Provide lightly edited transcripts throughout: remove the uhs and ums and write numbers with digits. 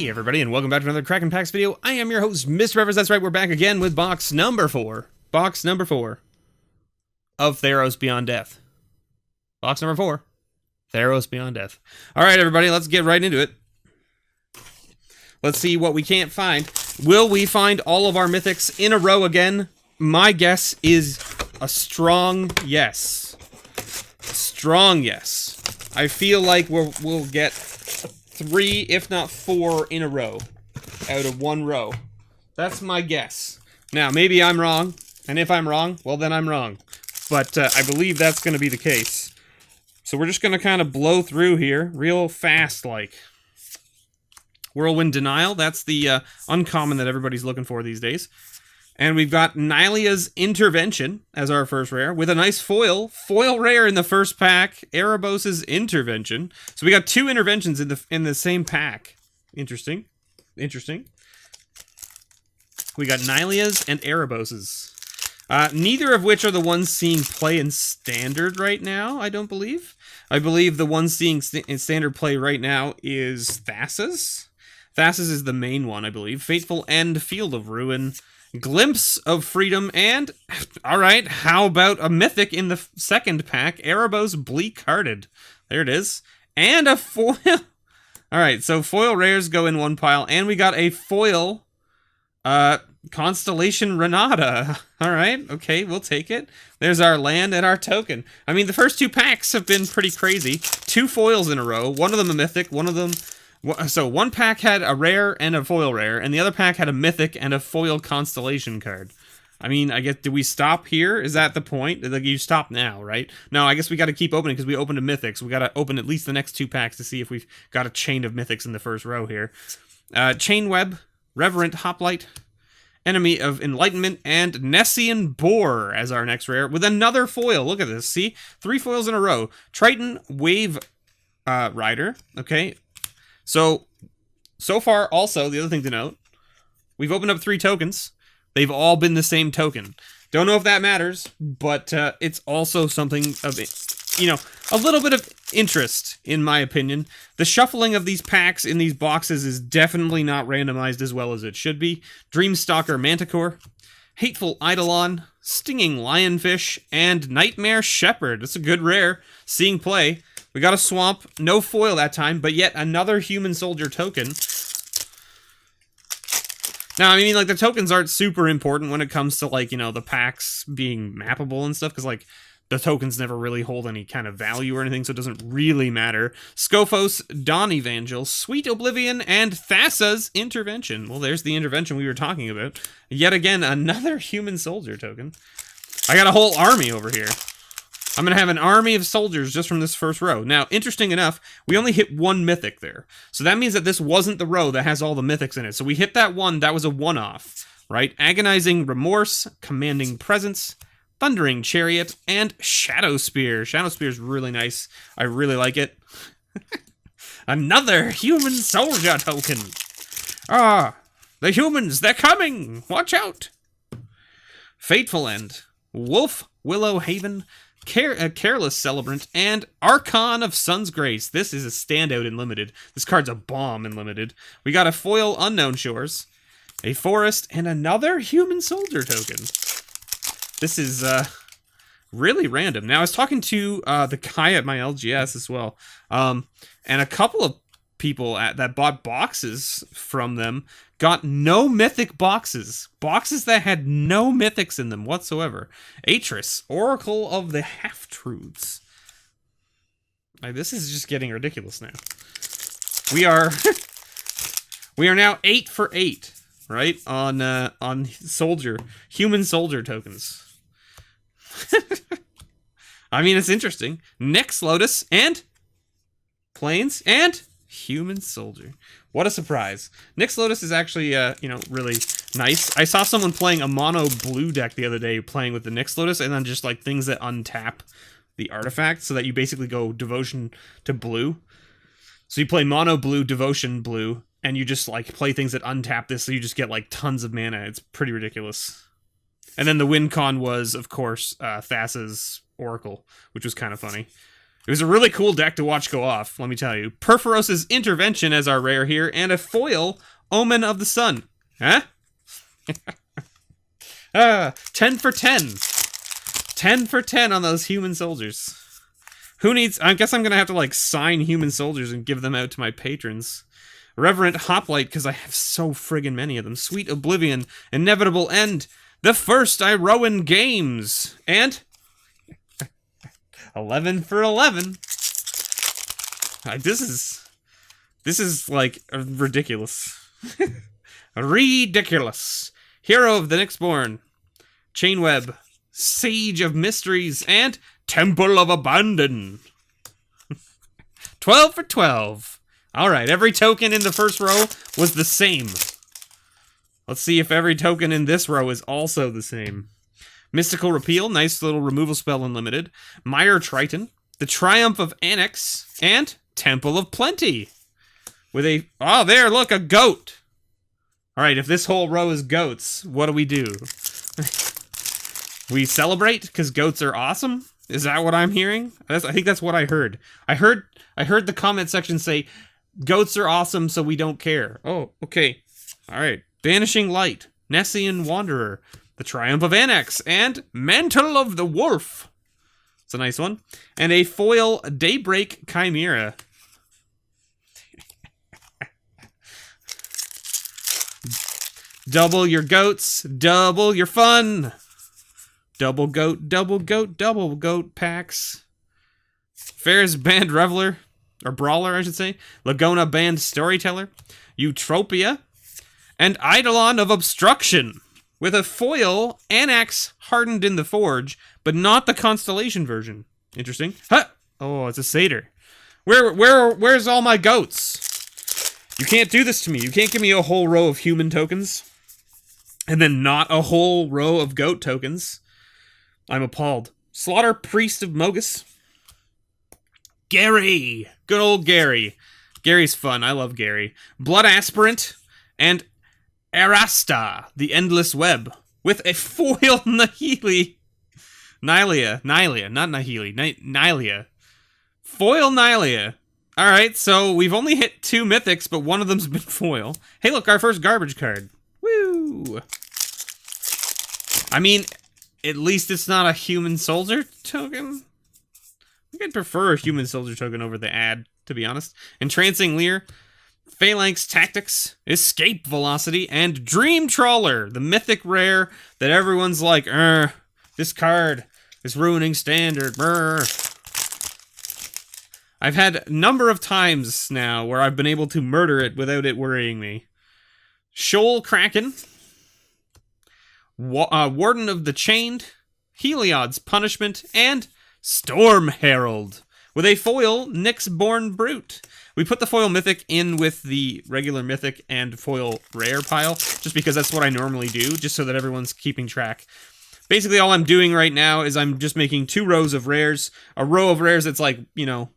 Hey everybody, and welcome back to another Kraken Packs video. I am your host, MrBevers. That's right, we're back again with box number 4. Box number 4 of Theros Beyond Death. Box number 4, Theros Beyond Death. Alright everybody, let's get right into it. Let's see what we can't find. Will we find all of our mythics in a row again? My guess is a strong yes. Strong yes. I feel like we'll get 3, if not 4, in a row out of one row. That's my guess. Now, maybe I'm wrong, and if I'm wrong, well, then I'm wrong. But I believe that's going to be the case. So we're just going to kind of blow through here real fast, like. Whirlwind Denial, that's the uncommon that everybody's looking for these days. And we've got Nylia's Intervention as our first rare, with a nice foil. Foil rare in the first pack, Erebos' Intervention. So we got 2 interventions in the same pack. Interesting. Interesting. We got Nylia's and Erebos'. Neither of which are the ones seeing play in Standard right now, I don't believe. I believe the one seeing in Standard play right now is Thassa's. Thassa's is the main one, I believe. Fateful End, Field of Ruin, Glimpse of Freedom, and, alright, how about a Mythic in the second pack? Erebos Bleak Hearted. There it is. And a foil. Alright, so foil rares go in one pile, and we got a foil Constellation Renata. Alright, okay, we'll take it. There's our land and our token. I mean, the first 2 packs have been pretty crazy. 2 foils in a row. One of them a Mythic, one of them... So one pack had a rare and a foil rare, and the other pack had a mythic and a foil constellation card. I mean, I guess, do we stop here? Is that the point? Like, you stop now, right? No, I guess we got to keep opening because we opened a mythic, so we got to open at least the next 2 packs to see if we've got a chain of mythics in the first row here. Chain Web, Reverent Hoplite, Enemy of Enlightenment, and Nessian Boar as our next rare, with another foil. Look at this, see? 3 foils in a row. Triton Wave Rider, okay? So far, also, the other thing to note, we've opened up 3 tokens. They've all been the same token. Don't know if that matters, but it's also something of, a little bit of interest, in my opinion. The shuffling of these packs in these boxes is definitely not randomized as well as it should be. Dreamstalker Manticore, Hateful Eidolon, Stinging Lionfish, and Nightmare Shepherd. That's a good rare. Seeing play. We got a Swamp, no foil that time, but yet another Human Soldier token. Now, I mean, like, the tokens aren't super important when it comes to, like, the packs being mappable and stuff, because, like, the tokens never really hold any kind of value or anything, so it doesn't really matter. Scophos, Dawn Evangel, Sweet Oblivion, and Thassa's Intervention. Well, there's the intervention we were talking about. Yet again, another Human Soldier token. I got a whole army over here. I'm going to have an army of soldiers just from this first row. Now, interesting enough, we only hit 1 mythic there. So that means that this wasn't the row that has all the mythics in it. So we hit that one, that was a one-off, right? Agonizing Remorse, Commanding Presence, Thundering Chariot, and Shadow Spear. Shadow Spear is really nice. I really like it. Another Human Soldier token. Ah, the humans, they're coming. Watch out. Fateful End, Wolf Willow Haven, Careless Celebrant, and Archon of Sun's Grace. This is a standout in Limited. This card's a bomb in Limited. We got a foil Unknown Shores, a Forest, and another Human Soldier token. This is really random. Now, I was talking to the guy at my LGS as well, and a couple of people that bought boxes from them got no mythic boxes. Boxes that had no mythics in them whatsoever. Atris, Oracle of the Half-Truths. This is just getting ridiculous now. We are now 8 for 8, right? On Human Soldier tokens. I mean, it's interesting. Nyx Lotus and Plains and Human Soldier. What a surprise. Nyx Lotus is actually, really nice. I saw someone playing a mono blue deck the other day playing with the Nyx Lotus and then just, like, things that untap the artifact so that you basically go Devotion to blue. So you play mono blue, Devotion blue, and you just, like, play things that untap this so you just get, like, tons of mana. It's pretty ridiculous. And then the win con was, of course, Thassa's Oracle, which was kind of funny. It was a really cool deck to watch go off, let me tell you. Perforos's Intervention as our rare here, and a foil Omen of the Sun. Huh? 10 for 10. 10 for 10 on those human soldiers. Who needs... I guess I'm going to have to, like, sign human soldiers and give them out to my patrons. Reverent Hoplite, because I have so friggin' many of them. Sweet Oblivion. Inevitable End. The First Iroan Games. And... 11 for 11. This is like ridiculous. Ridiculous. Hero of the Nyxborn. Chainweb. Sage of Mysteries. And Temple of Abandon. 12 for 12. Alright, every token in the first row was the same. Let's see if every token in this row is also the same. Mystical Repeal, nice little removal spell unlimited. Mire Triton, the Triumph of Annex, and Temple of Plenty. With a... Oh, there, look, a goat. Alright, if this whole row is goats, what do? We celebrate because goats are awesome? Is that what I'm hearing? I think that's what I heard. I heard the comment section say, goats are awesome, so we don't care. Oh, okay. Alright. Vanishing Light, Nessian Wanderer, the Triumph of Annex, and Mantle of the Wolf. It's a nice one. And a foil Daybreak Chimera. Double your goats, double your fun. Double goat packs. Fair's Band Reveler, or Brawler, I should say. Laguna Band Storyteller. Eutropia. And Eidolon of Obstruction. With a foil Annex Hardened in the Forge, but not the Constellation version. Interesting. Huh! Oh, it's a satyr. Where's all my goats? You can't do this to me. You can't give me a whole row of human tokens. And then not a whole row of goat tokens. I'm appalled. Slaughter Priest of Mogus. Gary! Good old Gary. Gary's fun. I love Gary. Blood Aspirant. And Arasta, the Endless Web, with a foil Nihili. Nylea, not Nihili, Nylea. Foil Nylea. Alright, so we've only hit 2 mythics, but one of them's been foil. Hey look, our first garbage card. Woo! I mean, at least it's not a human soldier token. I think I'd prefer a human soldier token over the ad, to be honest. Entrancing Leer. Phalanx Tactics, Escape Velocity, and Dream Trawler, the mythic rare that everyone's like, this card is ruining Standard, brr. I've had a number of times now where I've been able to murder it without it worrying me. Shoal Kraken, Warden of the Chained, Heliod's Punishment, and Storm Herald, with a foil Nyxborn Brute. We put the foil mythic in with the regular mythic and foil rare pile, just because that's what I normally do, just so that everyone's keeping track. Basically, all I'm doing right now is I'm just making 2 rows of rares. A row of rares that's like, you know,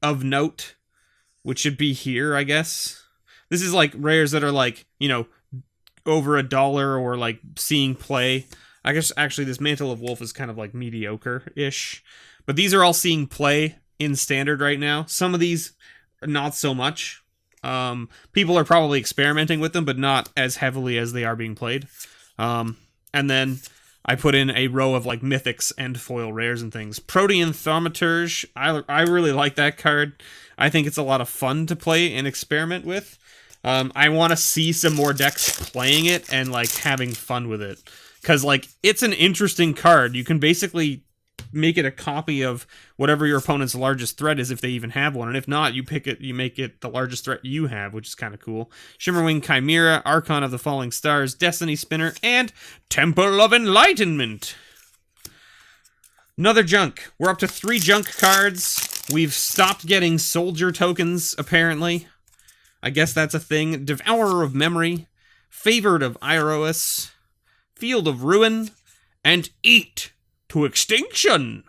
of note, which should be here, I guess. This is like rares that are like, you know, over $1 or like seeing play. I guess actually this Mantle of Wolf is kind of like mediocre-ish. But these are all seeing play in Standard right now. Some of these... not so much. People are probably experimenting with them, but not as heavily as they are being played. And then I put in a row of like mythics and foil rares and things. Protean Thaumaturge. I really like that card. I think it's a lot of fun to play and experiment with. I want to see some more decks playing it and like having fun with it. Because like it's an interesting card. You can basically make it a copy of whatever your opponent's largest threat is, if they even have one, and if not, you pick it, you make it the largest threat you have, which is kind of cool. Shimmerwing Chimera, Archon of the Falling Stars, Destiny Spinner, and Temple of Enlightenment. Another junk. We're up to 3 junk cards. We've stopped getting soldier tokens, apparently. I guess that's a thing. Devourer of Memory, Favored of Iroas, Field of Ruin, and Eat to Extinction.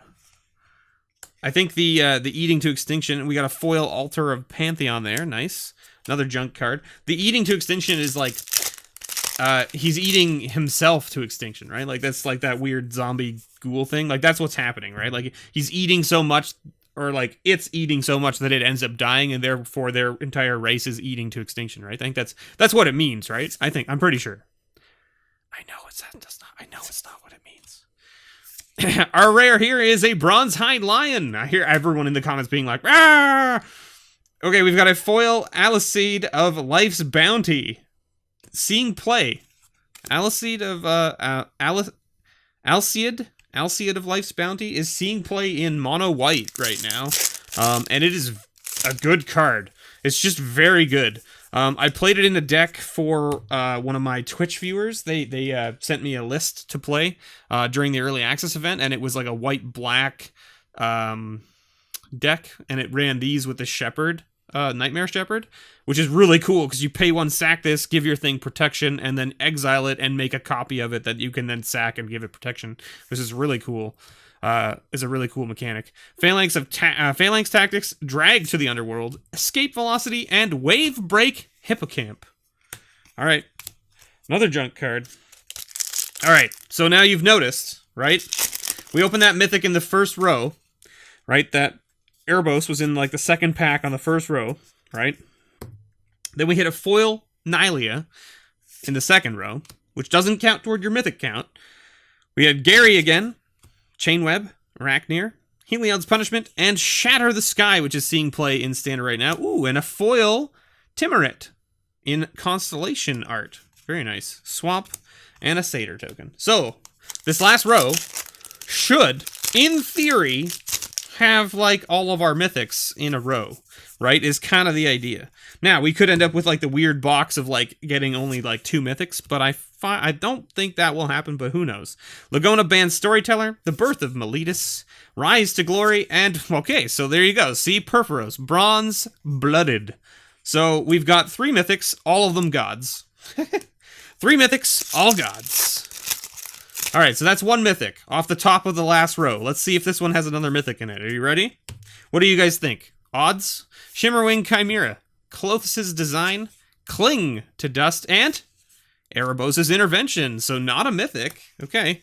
I think the Eating to Extinction, we got a foil Altar of Pantheon there. Nice. Another junk card. The Eating to Extinction is like, he's eating himself to extinction, right? Like, that's like that weird zombie ghoul thing. Like, that's what's happening, right? Like, he's eating so much or like it's eating so much that it ends up dying, and therefore their entire race is eating to extinction, right? I think that's what it means, right? I'm pretty sure. I know it's not what it means. Our rare here is a Bronze-Hide Lion. I hear everyone in the comments being like, "Ah!" Okay, we've got a foil Alseid of Life's Bounty. Seeing play. Alseid of Life's Bounty is seeing play in mono white right now. And it is a good card. It's just very good. I played it in a deck for one of my Twitch viewers. They sent me a list to play during the early access event, and it was like a white-black deck, and it ran these with the Shepherd, Nightmare Shepherd, which is really cool because you pay 1, sack this, give your thing protection, and then exile it and make a copy of it that you can then sack and give it protection, which is really cool. Is a really cool mechanic. Phalanx Tactics, Drag to the Underworld, Escape Velocity, and Wave Break Hippocamp. Alright, another junk card. Alright, so now you've noticed, right? We opened that Mythic in the first row, right? That Erebos was in like the second pack on the first row, right? Then we hit a foil Nylea in the second row, which doesn't count toward your Mythic count. We had Gary again, Chainweb, Arachnir, Heliod's Punishment, and Shatter the Sky, which is seeing play in Standard right now. Ooh, and a foil Timurit in Constellation art. Very nice. Swamp and a Satyr token. So, this last row should, in theory, have like all of our Mythics in a row, right? Is kind of the idea. Now, we could end up with like the weird box of like getting only like 2 Mythics, but I don't think that will happen, but who knows. Laguna Band Storyteller, The Birth of Meletus, Rise to Glory, and okay, so there you go. See, Perforos, Bronze Blooded. So we've got 3 Mythics, all of them gods. 3 Mythics, all gods. Alright, so that's 1 Mythic off the top of the last row. Let's see if this one has another Mythic in it. Are you ready? What do you guys think? Odds? Shimmerwing Chimera, Klothys' Design, Cling to Dust, and Erebos' Intervention. So not a Mythic. Okay.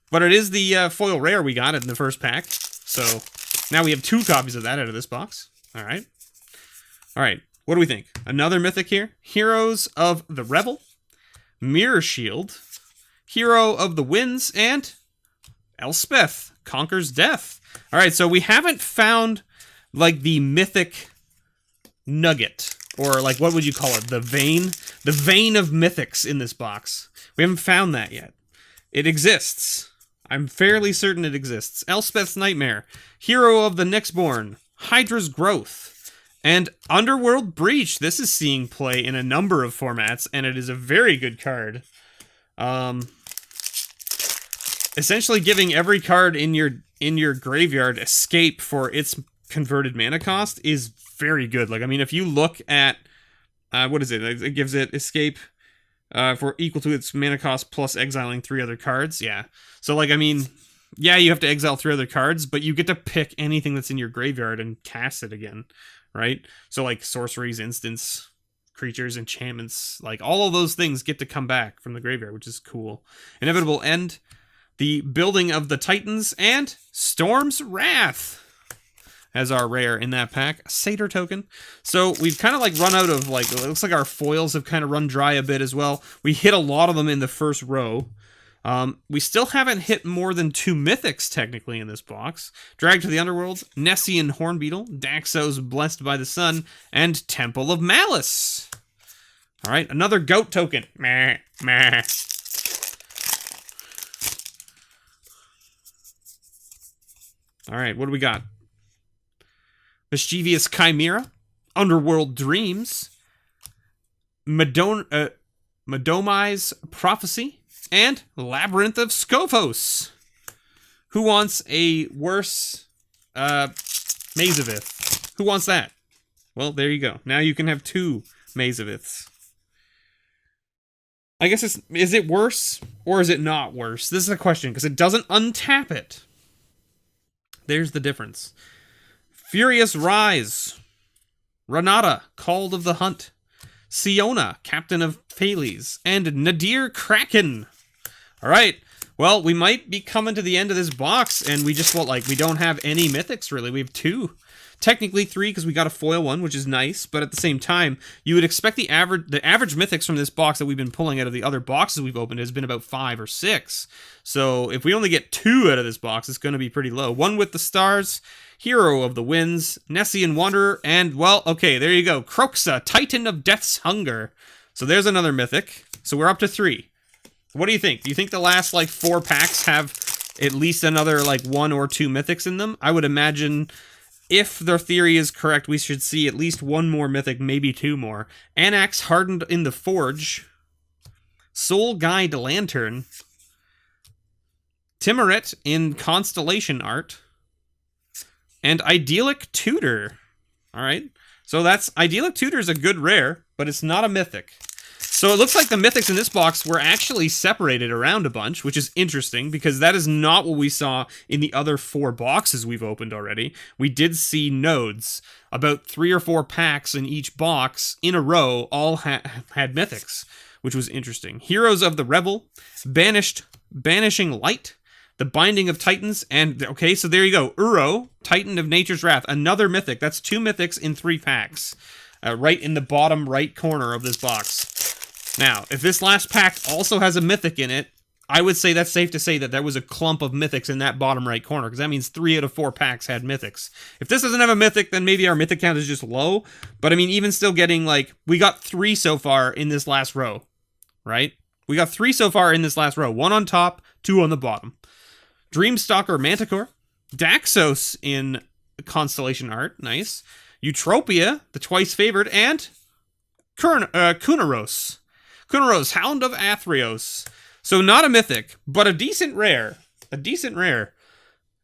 But it is the foil rare we got in the first pack. So now we have 2 copies of that out of this box. Alright. Alright. What do we think? Another Mythic here. Heroes of the Revel, Mirror Shield, Hero of the Winds, and Elspeth Conquers Death. Alright, so we haven't found like the Mythic nugget, or like what would you call it? The vein of Mythics in this box. We haven't found that yet. It exists. I'm fairly certain it exists. Elspeth's Nightmare, Hero of the Nyxborn, Hydra's Growth, and Underworld Breach. This is seeing play in a number of formats, and it is a very good card. Essentially giving every card in your graveyard escape for its converted mana cost is very good. Like, I mean, if you look at what is it? It gives it escape for equal to its mana cost plus exiling 3 other cards. Yeah. So like, I mean, yeah, you have to exile 3 other cards, but you get to pick anything that's in your graveyard and cast it again, right? So like sorceries, instants, creatures, enchantments, like all of those things get to come back from the graveyard, which is cool. Inevitable End, the Building of the Titans, and Storm's Wrath as our rare in that pack. A Satyr token. So we've kind of like run out of like, it looks like our foils have kind of run dry a bit as well. We hit a lot of them in the first row. We still haven't hit more than 2 Mythics technically in this box. Drag to the Underworld, Nessian Hornbeetle, Daxos Blessed by the Sun, and Temple of Malice. Alright, another goat token. Meh, meh. Alright, what do we got? Mischievous Chimera, Underworld Dreams, Madomai's Prophecy, and Labyrinth of Scophos. Who wants a worse Mazavith? Who wants that? Well, there you go. Now you can have 2 Mazaviths. I guess is it worse or is it not worse? This is a question because it doesn't untap it. There's the difference. Furious Rise, Renata, Called of the Hunt, Siona, Captain of Thales, and Nadir Kraken. Alright, Well, we might be coming to the end of this box, and we just, we don't have any mythics, really. We have 2. Technically 3, because we got a foil one, which is nice, but at the same time, you would expect the average mythics from this box that we've been pulling out of the other boxes we've opened has been about 5 or 6. So if we only get 2 out of this box, it's going to be pretty low. One with the stars, Hero of the Winds, Nessian Wanderer, and, well, okay, there you go. Croxa, Titan of Death's Hunger. So there's another mythic. So we're up to 3. What do you think? Do you think the last, 4 packs have at least another, 1 or 2 mythics in them? I would imagine, if their theory is correct, we should see at least 1 more mythic, maybe 2 more. Anax Hardened in the Forge. Soul Guide Lantern. Timuret in Constellation Art. And Idyllic Tutor. Alright, so that's... Idyllic Tutor is a good rare, but it's not a mythic. So it looks like the mythics in this box were actually separated around a bunch, which is interesting, because that is not what we saw in the other 4 boxes we've opened already. We did see nodes. About 3 or 4 packs in each box in a row all had mythics, which was interesting. Heroes of the Revel, Banishing Light, The Binding of Titans, and, okay, so there you go. Uro, Titan of Nature's Wrath, another mythic. That's 2 mythics in 3 packs, right in the bottom right corner of this box. Now, if this last pack also has a mythic in it, I would say that's safe to say that there was a clump of mythics in that bottom right corner, because that means 3 out of 4 packs had mythics. If this doesn't have a mythic, then maybe our mythic count is just low, but I mean, even still getting, we got 3 so far in this last row, right? We got 3 so far in this last row. 1 on top, 2 on the bottom. Dreamstalker Manticore, Daxos in Constellation Art, nice. Eutropia, the twice favored, and Kunaros. Kunaros, Hound of Athreos. So not a mythic, but a decent rare. A decent rare.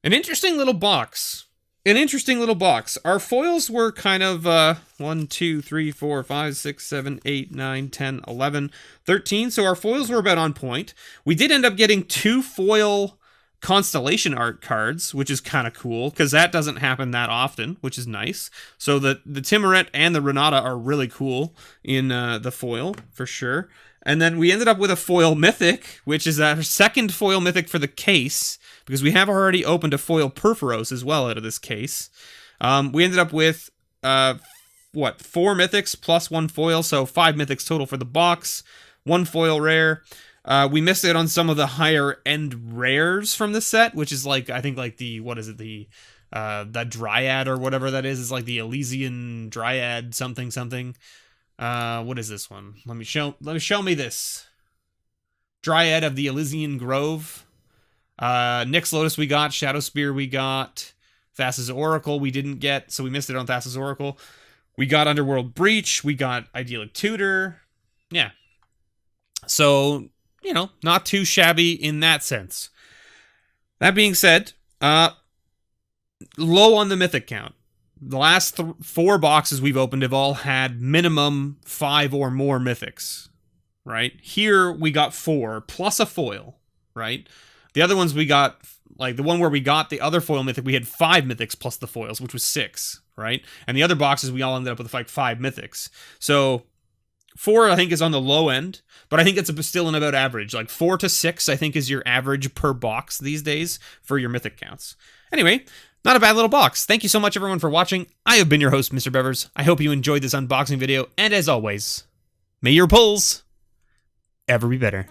An interesting little box. An interesting little box. Our foils were kind of 1, 2, 3, 4, 5, 6, 7, 8, 9, 10, 11, 13. So our foils were about on point. We did end up getting 2 foil Constellation Art cards, which is kind of cool, because that doesn't happen that often, which is nice. So the Timuret and the Renata are really cool in the foil, for sure. And then we ended up with a foil mythic, which is our second foil mythic for the case, because we have already opened a foil Perforos as well out of this case. We ended up with, 4 mythics plus 1 foil, so 5 mythics total for the box, 1 foil rare. We missed it on some of the higher end rares from the set, which is I think the, what is it, the Dryad or whatever that is like the Elysian Dryad something. What is this one? Let me show me this. Dryad of the Elysian Grove. Nyx Lotus we got, Shadow Spear we got, Thassa's Oracle we didn't get, so we missed it on Thassa's Oracle. We got Underworld Breach, we got Idyllic Tutor. Yeah. So, not too shabby in that sense. That being said, low on the mythic count. The last 4 boxes we've opened have all had minimum 5 or more mythics, right? Here we got 4 plus a foil, right? The other ones we got, the one where we got the other foil mythic, we had 5 mythics plus the foils, which was 6, right? And the other boxes we all ended up with 5 mythics. So 4, I think, is on the low end, but I think it's still an about average. 4 to 6, I think, is your average per box these days for your mythic counts. Anyway, not a bad little box. Thank you so much, everyone, for watching. I have been your host, MrBevers. I hope you enjoyed this unboxing video, and as always, may your pulls ever be better.